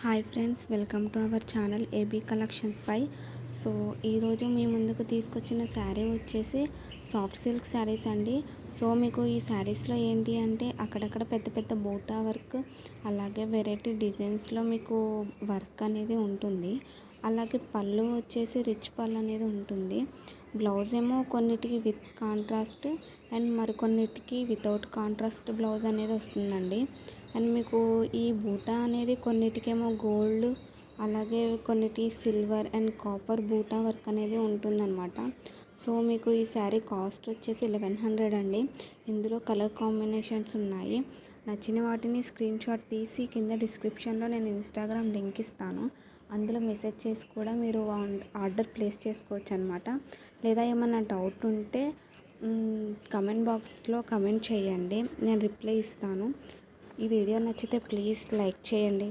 Hi friends, welcome to our channel AB collections పై. So ఈరోజు మీ ముందుకు తీసుకొచ్చిన శారీ వచ్చేసి సాఫ్ట్ సిల్క్ శారీస్ అండి. సో మీకు ఈ శారీస్లో ఏంటి అంటే అక్కడక్కడ పెద్ద పెద్ద బూటా వర్క్, అలాగే వెరైటీ డిజైన్స్లో మీకు వర్క్ అనేది ఉంటుంది. అలాగే పళ్ళు వచ్చేసి రిచ్ పళ్ళు అనేది ఉంటుంది. బ్లౌజ్ ఏమో కొన్నిటికి విత్ కాంట్రాస్ట్ అండ్ మరికొన్నిటికి వితౌట్ కాంట్రాస్ట్ బ్లౌజ్ అనేది వస్తుందండి. అండ్ మీకు ఈ బూటా అనేది కొన్నిటికేమో గోల్డ్, అలాగే కొన్నిటి సిల్వర్ అండ్ కాపర్ బూటా వర్క్ అనేది ఉంటుందన్నమాట. సో మీకు ఈ శారీ కాస్ట్ వచ్చేసి 1100 అండి. ఇందులో కలర్ కాంబినేషన్స్ ఉన్నాయి. నచ్చిన వాటిని స్క్రీన్ షాట్ తీసి కింద డిస్క్రిప్షన్లో నేను ఇన్స్టాగ్రామ్ లింక్ ఇస్తాను. అందులో మెసేజ్ చేసి కూడా మీరు ఆర్డర్ ప్లేస్ చేసుకోవచ్చు అనమాట. లేదా ఏమన్నా డౌట్ ఉంటే కమెంట్ బాక్స్లో కమెంట్ చేయండి, నేను రిప్లై ఇస్తాను. ఈ వీడియో నచ్చితే ప్లీజ్ లైక్ చేయండి.